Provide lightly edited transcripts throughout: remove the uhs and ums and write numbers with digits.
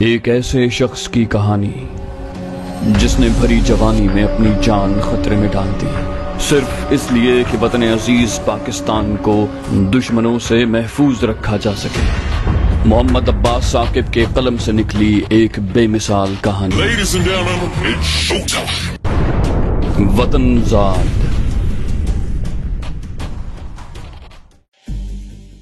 ایک ایسے شخص کی کہانی جس نے بھری جوانی میں اپنی جان خطرے میں ڈال دی، صرف اس لیے کہ وطن عزیز پاکستان کو دشمنوں سے محفوظ رکھا جا سکے۔ محمد عباس ثاقب کے قلم سے نکلی ایک بے مثال کہانی، وطن زاد۔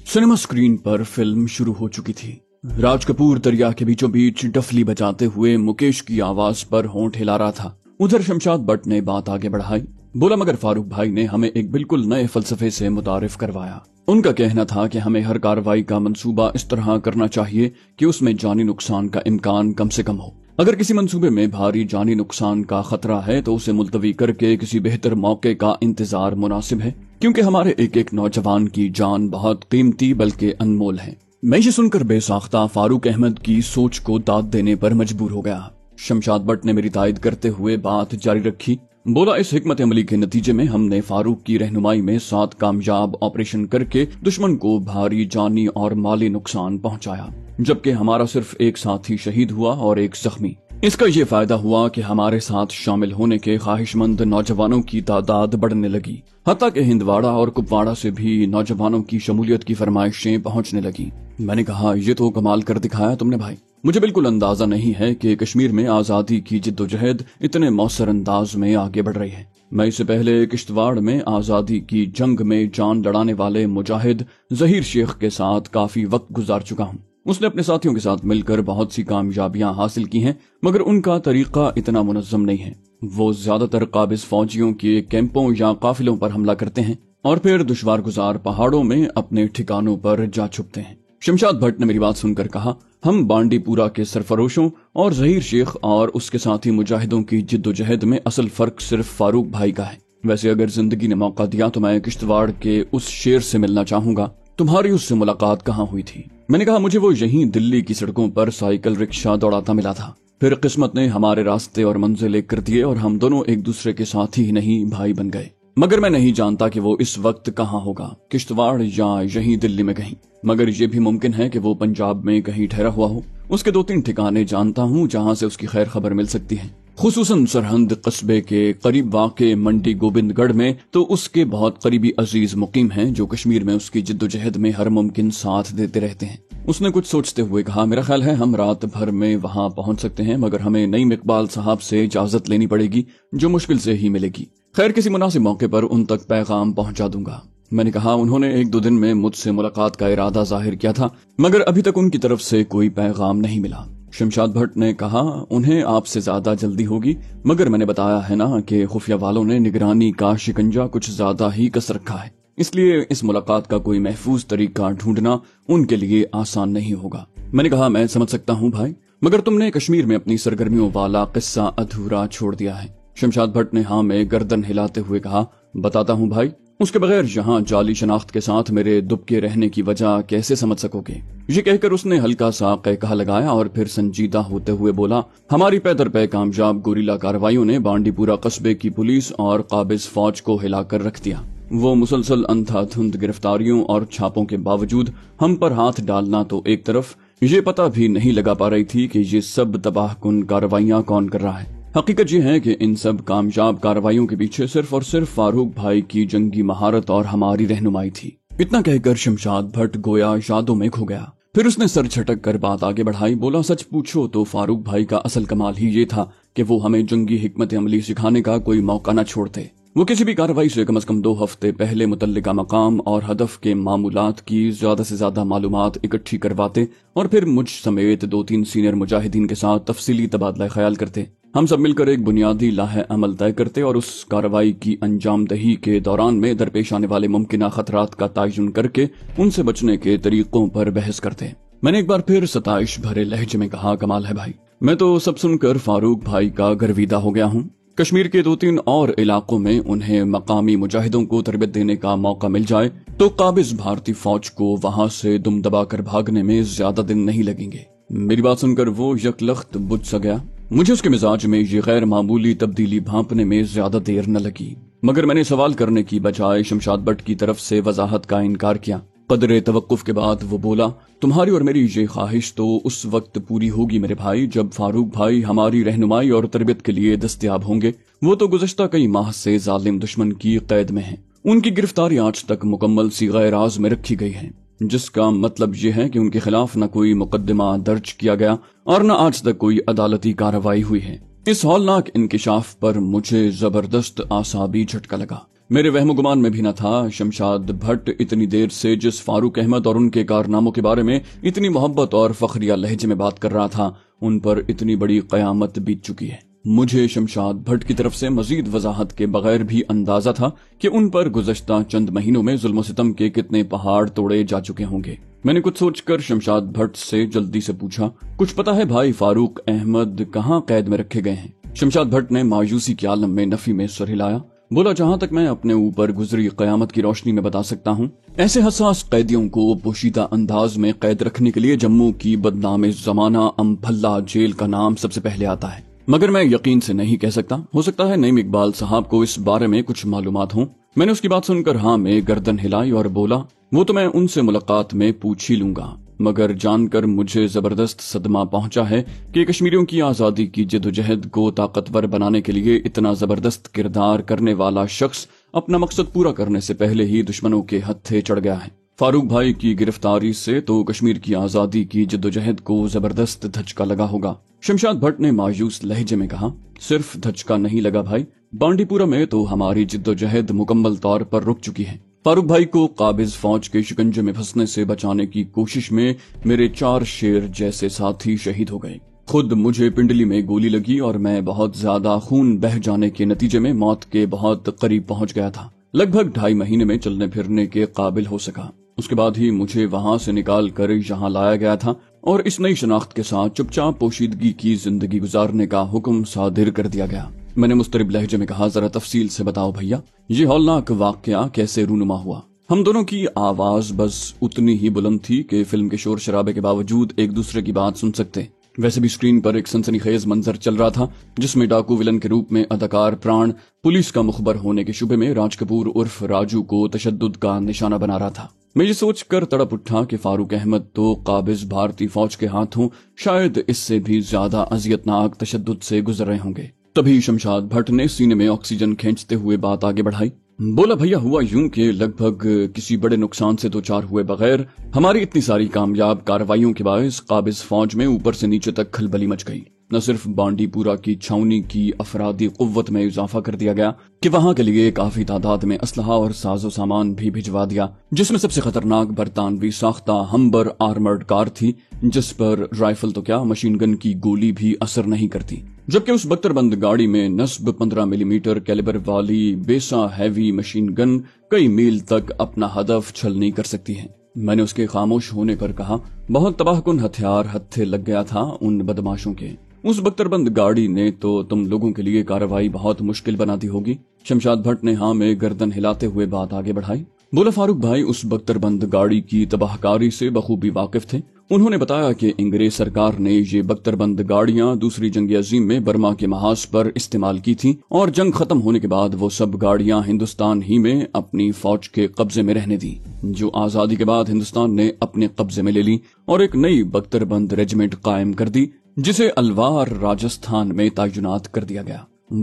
سنیما اسکرین پر فلم شروع ہو چکی تھی۔ راج کپور دریا کے بیچوں بیچ ڈفلی بجاتے ہوئے مکیش کی آواز پر ہونٹ ہلا رہا تھا۔ ادھر شمشاد بٹ نے بات آگے بڑھائی، بولا مگر فاروق بھائی نے ہمیں ایک بالکل نئے فلسفے سے متعارف کروایا۔ ان کا کہنا تھا کہ ہمیں ہر کارروائی کا منصوبہ اس طرح کرنا چاہیے کہ اس میں جانی نقصان کا امکان کم سے کم ہو۔ اگر کسی منصوبے میں بھاری جانی نقصان کا خطرہ ہے تو اسے ملتوی کر کے کسی بہتر موقع کا انتظار مناسب ہے، کیونکہ ہمارے ایک ایک نوجوان کی جان بہت قیمتی بلکہ انمول ہے۔ میں یہ سن کر بے ساختہ فاروق احمد کی سوچ کو داد دینے پر مجبور ہو گیا۔ شمشاد بٹ نے میری تائید کرتے ہوئے بات جاری رکھی، بولا اس حکمت عملی کے نتیجے میں ہم نے فاروق کی رہنمائی میں 7 کامیاب آپریشن کر کے دشمن کو بھاری جانی اور مالی نقصان پہنچایا، جبکہ ہمارا صرف ایک ساتھی شہید ہوا اور ایک زخمی۔ اس کا یہ فائدہ ہوا کہ ہمارے ساتھ شامل ہونے کے خواہش مند نوجوانوں کی تعداد بڑھنے لگی، حتیٰ کہ ہندواڑہ اور کپواڑہ سے بھی نوجوانوں کی شمولیت کی فرمائشیں پہنچنے لگی۔ میں نے کہا یہ تو کمال کر دکھایا تم نے بھائی، مجھے بالکل اندازہ نہیں ہے کہ کشمیر میں آزادی کی جدوجہد اتنے مؤثر انداز میں آگے بڑھ رہی ہے۔ میں اس سے پہلے کشتواڑ میں آزادی کی جنگ میں جان لڑانے والے مجاہد ظہیر شیخ کے ساتھ کافی وقت گزار چکا ہوں۔ اس نے اپنے ساتھیوں کے ساتھ مل کر بہت سی کامیابیاں حاصل کی ہیں، مگر ان کا طریقہ اتنا منظم نہیں ہے۔ وہ زیادہ تر قابض فوجیوں کے کیمپوں یا قافلوں پر حملہ کرتے ہیں اور پھر دشوار گزار پہاڑوں میں اپنے ٹھکانوں پر جا چھپتے ہیں۔ شمشاد بھٹ نے میری بات سن کر کہا، ہم بانڈی پورہ کے سرفروشوں اور ظہیر شیخ اور اس کے ساتھی مجاہدوں کی جدوجہد میں اصل فرق صرف فاروق بھائی کا ہے۔ ویسے اگر زندگی نے موقع دیا تو میں کشتواڑ کے اس شیر سے ملنا چاہوں گا، تمہاری اس سے ملاقات کہاں ہوئی تھی؟ میں نے کہا مجھے وہ یہیں دلی کی سڑکوں پر سائیکل رکشہ دوڑاتا ملا تھا، پھر قسمت نے ہمارے راستے اور منزل ایک کر دیے اور ہم دونوں ایک دوسرے کے ساتھی ہی نہیں بھائی بن گئے۔ مگر میں نہیں جانتا کہ وہ اس وقت کہاں ہوگا، کشتواڑ یا یہیں دلی میں کہیں، مگر یہ بھی ممکن ہے کہ وہ پنجاب میں کہیں ٹھہرا ہوا ہو۔ اس کے 2-3 ٹھکانے جانتا ہوں جہاں سے اس کی خیر خبر مل سکتی ہے، خصوصاً سرحد قصبے کے قریب واقع منڈی گوبند گڑھ میں تو اس کے بہت قریبی عزیز مقیم ہیں جو کشمیر میں اس کی جدوجہد میں ہر ممکن ساتھ دیتے رہتے ہیں۔ اس نے کچھ سوچتے ہوئے کہا، میرا خیال ہے ہم رات بھر میں وہاں پہنچ سکتے ہیں، مگر ہمیں نعیم اقبال صاحب سے اجازت لینی پڑے گی جو مشکل سے ہی ملے گی۔ خیر کسی مناسب موقع پر ان تک پیغام پہنچا دوں گا۔ میں نے کہا انہوں نے 1-2 دن میں مجھ سے ملاقات کا ارادہ ظاہر کیا تھا، مگر ابھی تک ان کی طرف سے کوئی پیغام نہیں ملا۔ شمشاد بھٹ نے کہا انہیں آپ سے زیادہ جلدی ہوگی، مگر میں نے بتایا ہے نا کہ خفیہ والوں نے نگرانی کا شکنجہ کچھ زیادہ ہی کس رکھا ہے، اس لیے اس ملاقات کا کوئی محفوظ طریقہ ڈھونڈنا ان کے لیے آسان نہیں ہوگا۔ میں نے کہا میں سمجھ سکتا ہوں بھائی، مگر تم نے کشمیر میں اپنی سرگرمیوں والا قصہ ادھورا چھوڑ دیا ہے۔ شمشاد بھٹ نے ہاں میں گردن ہلاتے ہوئے کہا، بتاتا ہوں بھائی، اس کے بغیر یہاں جعلی شناخت کے ساتھ میرے دبکے رہنے کی وجہ کیسے سمجھ سکو گے؟ یہ کہہ کر اس نے ہلکا سا قہقہ لگایا اور پھر سنجیدہ ہوتے ہوئے بولا، ہماری پے در پے کامیاب گوریلا کارروائیوں نے بانڈی پورہ قصبے کی پولیس اور قابض فوج کو ہلا کر رکھ دیا۔ وہ مسلسل اندھا دھند گرفتاریوں اور چھاپوں کے باوجود ہم پر ہاتھ ڈالنا تو ایک طرف، یہ پتہ بھی نہیں لگا پا رہی تھی کہ یہ سب تباہ کن کارروائیاں کون کر رہا ہے۔ حقیقت یہ ہے کہ ان سب کامیاب کارروائیوں کے پیچھے صرف اور صرف فاروق بھائی کی جنگی مہارت اور ہماری رہنمائی تھی۔ اتنا کہہ کر شمشاد بھٹ گویا یادوں میں کھو گیا۔ پھر اس نے سر جھٹک کر بات آگے بڑھائی، بولا سچ پوچھو تو فاروق بھائی کا اصل کمال ہی یہ تھا کہ وہ ہمیں جنگی حکمت عملی سکھانے کا کوئی موقع نہ چھوڑتے۔ وہ کسی بھی کارروائی سے کم از کم 2 ہفتے پہلے متعلقہ مقام اور ہدف کے معمولات کی زیادہ سے زیادہ معلومات اکٹھی کرواتے اور پھر مجھ سمیت 2-3 سینئر مجاہدین کے ساتھ تفصیلی تبادلہ خیال کرتے۔ ہم سب مل کر ایک بنیادی لاہ عمل طے کرتے اور اس کارروائی کی انجام دہی کے دوران میں درپیش آنے والے ممکنہ خطرات کا تعین کر کے ان سے بچنے کے طریقوں پر بحث کرتے۔ میں نے ایک بار پھر ستائش بھرے لہجے میں کہا، کمال ہے بھائی، میں تو سب سن کر فاروق بھائی کا گرویدہ ہو گیا ہوں۔ کشمیر کے 2-3 اور علاقوں میں انہیں مقامی مجاہدوں کو تربیت دینے کا موقع مل جائے تو قابض بھارتی فوج کو وہاں سے دم دبا کر بھاگنے میں زیادہ دن نہیں لگیں گے۔ میری بات سن کر وہ یکلخت بجھ سا گیا۔ مجھے اس کے مزاج میں یہ غیر معمولی تبدیلی بھانپنے میں زیادہ دیر نہ لگی، مگر میں نے سوال کرنے کی بجائے شمشاد بٹ کی طرف سے وضاحت کا انکار کیا۔ قدر توقف کے بعد وہ بولا، تمہاری اور میری یہ خواہش تو اس وقت پوری ہوگی میرے بھائی جب فاروق بھائی ہماری رہنمائی اور تربیت کے لیے دستیاب ہوں گے۔ وہ تو گزشتہ کئی ماہ سے ظالم دشمن کی قید میں ہیں۔ ان کی گرفتاری آج تک مکمل صیغہ راز میں رکھی گئی ہے، جس کا مطلب یہ ہے کہ ان کے خلاف نہ کوئی مقدمہ درج کیا گیا اور نہ آج تک کوئی عدالتی کارروائی ہوئی ہے۔ اس ہولناک انکشاف پر مجھے زبردست اعصابی جھٹکا لگا۔ میرے وہم و گمان میں بھی نہ تھا شمشاد بھٹ اتنی دیر سے جس فاروق احمد اور ان کے کارناموں کے بارے میں اتنی محبت اور فخریہ لہجے میں بات کر رہا تھا، ان پر اتنی بڑی قیامت بیت چکی ہے۔ مجھے شمشاد بھٹ کی طرف سے مزید وضاحت کے بغیر بھی اندازہ تھا کہ ان پر گزشتہ چند مہینوں میں ظلم و ستم کے کتنے پہاڑ توڑے جا چکے ہوں گے۔ میں نے کچھ سوچ کر شمشاد بھٹ سے جلدی سے پوچھا، کچھ پتا ہے بھائی فاروق احمد کہاں قید میں رکھے گئے ہیں؟ شمشاد بھٹ نے مایوسی کے عالم میں نفی میں سر ہلایا، بولا، جہاں تک میں اپنے اوپر گزری قیامت کی روشنی میں بتا سکتا ہوں، ایسے حساس قیدیوں کو پوشیدہ انداز میں قید رکھنے کے لیے جموں کی بدنام زمانہ امبھلا جیل کا نام سب سے پہلے آتا ہے، مگر میں یقین سے نہیں کہہ سکتا۔ ہو سکتا ہے نعیم اقبال صاحب کو اس بارے میں کچھ معلومات ہوں۔ میں نے اس کی بات سن کر ہاں میں گردن ہلائی اور بولا، وہ تو میں ان سے ملاقات میں پوچھ ہی لوں گا، مگر جان کر مجھے زبردست صدمہ پہنچا ہے کہ کشمیریوں کی آزادی کی جدوجہد کو طاقتور بنانے کے لیے اتنا زبردست کردار کرنے والا شخص اپنا مقصد پورا کرنے سے پہلے ہی دشمنوں کے ہتھے چڑھ گیا ہے۔ فاروق بھائی کی گرفتاری سے تو کشمیر کی آزادی کی جدوجہد کو زبردست دھچکا لگا ہوگا۔ شمشاد بھٹ نے مایوس لہجے میں کہا، صرف دھچکا نہیں لگا بھائی، بانڈی پورہ میں تو ہماری جدوجہد مکمل طور پر رک چکی ہے۔ فاروق بھائی کو قابض فوج کے شکنجے میں پھنسنے سے بچانے کی کوشش میں میرے 4 شیر جیسے ساتھی شہید ہو گئے۔ خود مجھے پنڈلی میں گولی لگی اور میں بہت زیادہ خون بہہ جانے کے نتیجے میں موت کے بہت قریب پہنچ گیا تھا۔ لگ بھگ 2.5 مہینے میں چلنے پھرنے کے قابل ہو سکا۔ اس کے بعد ہی مجھے وہاں سے نکال کر یہاں لایا گیا تھا اور اس نئی شناخت کے ساتھ چپ چاپ پوشیدگی کی زندگی گزارنے کا حکم صادر کر دیا گیا۔ میں نے مضطرب لہجے میں کہا، ذرا تفصیل سے بتاؤ بھیا، یہ ہولناک واقعہ کیسے رونما ہوا؟ ہم دونوں کی آواز بس اتنی ہی بلند تھی کہ فلم کے شور شرابے کے باوجود ایک دوسرے کی بات سن سکتے۔ ویسے بھی اسکرین پر ایک سنسنی خیز منظر چل رہا تھا جس میں ڈاکو ولن کے روپ میں اداکار پران پولیس کا مخبر ہونے کے شبے میں راج کپور عرف راجو کو تشدد کا نشانہ بنا رہا تھا۔ میں یہ سوچ کر تڑپ اٹھا کہ فاروق احمد تو قابض بھارتی فوج کے ہاتھوں شاید اس سے بھی زیادہ اذیتناک تشدد سے گزر رہے ہوں گے۔ تبھی شمشاد بھٹ نے سینے میں آکسیجن کھینچتے ہوئے بات آگے بڑھائی، بولا، بھیا ہوا یوں کہ لگ بھگ کسی بڑے نقصان سے دوچار ہوئے بغیر ہماری اتنی ساری کامیاب کارروائیوں کے باعث قابض فوج میں اوپر سے نیچے تک کھلبلی مچ گئی۔ نہ صرف بانڈی پورہ کی چھاونی کی افرادی قوت میں اضافہ کر دیا گیا کہ وہاں کے لیے کافی تعداد میں اسلحہ اور ساز و سامان بھی بھجوا دیا، جس میں سب سے خطرناک برطانوی ساختہ ہمبر آرمرڈ کار تھی جس پر رائفل تو کیا مشین گن کی گولی بھی اثر نہیں کرتی، جبکہ اس بختر بند گاڑی میں نصب 15 ملی میٹر کیلیبر والی بیسا ہیوی مشین گن کئی میل تک اپنا ہدف چھل نہیں کر سکتی ہے۔ میں نے اس کے خاموش ہونے پر کہا، بہت تباہ کن ہتھیار ہتھے لگ گیا تھا ان بدماشوں کے۔ اس بختر بند گاڑی نے تو تم لوگوں کے لیے کارروائی بہت مشکل بنا دی ہوگی۔ شمشاد بھٹ نے ہاں میں گردن ہلاتے ہوئے بات آگے بڑھائی، بولا، فاروق بھائی اس بختر بند گاڑی کی تباہ کاری سے بخوبی واقف تھے۔ انہوں نے بتایا کہ انگریز سرکار نے یہ بختر بند گاڑیاں دوسری جنگ عظیم میں برما کے محاذ پر استعمال کی تھیں اور جنگ ختم ہونے کے بعد وہ سب گاڑیاں ہندوستان ہی میں اپنی فوج کے قبضے میں رہنے دی، جو آزادی کے بعد ہندوستان نے اپنے قبضے میں لے لی اور ایک نئی بختر بند ریجمنٹ قائم کر دی جسے الوار راجستھان میں تعینات کر دیا گیا۔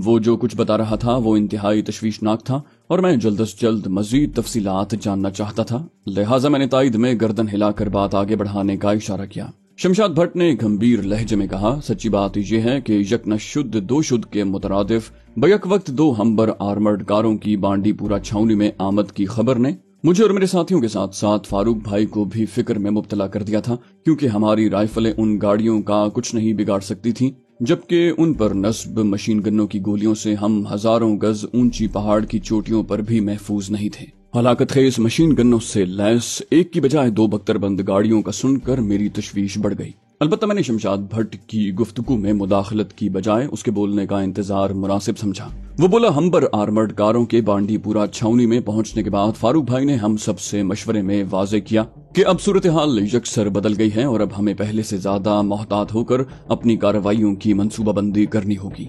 وہ جو کچھ بتا رہا تھا وہ انتہائی تشویشناک تھا اور میں جلد از جلد مزید تفصیلات جاننا چاہتا تھا، لہٰذا میں نے تائید میں گردن ہلا کر بات آگے بڑھانے کا اشارہ کیا۔ شمشاد بھٹ نے گمبھیر لہجے میں کہا، سچی بات یہ ہے کہ یک نہ شد دو شد کے مترادف بیک وقت 2 ہمبر آرمرڈ کاروں کی بانڈی پورہ چھاونی میں آمد کی خبر نے مجھے اور میرے ساتھیوں کے ساتھ ساتھ فاروق بھائی کو بھی فکر میں مبتلا کر دیا تھا، کیونکہ ہماری رائفلیں ان گاڑیوں کا کچھ نہیں بگاڑ سکتی تھیں، جبکہ ان پر نصب مشین گنوں کی گولیوں سے ہم ہزاروں گز اونچی پہاڑ کی چوٹیوں پر بھی محفوظ نہیں تھے۔ ہلاکت خیز مشین گنوں سے لیس ایک کی بجائے 2 بختر بند گاڑیوں کا سن کر میری تشویش بڑھ گئی۔ البتہ میں نے شمشاد بھٹ کی گفتگو میں مداخلت کی بجائے اس کے بولنے کا انتظار مناسب سمجھا۔ وہ بولا، ہمبر آرمرڈ کاروں کے بانڈی پورہ چھاونی میں پہنچنے کے بعد فاروق بھائی نے ہم سب سے مشورے میں واضح کیا کہ اب صورتحال یکسر بدل گئی ہے اور اب ہمیں پہلے سے زیادہ محتاط ہو کر اپنی کارروائیوں کی منصوبہ بندی کرنی ہوگی۔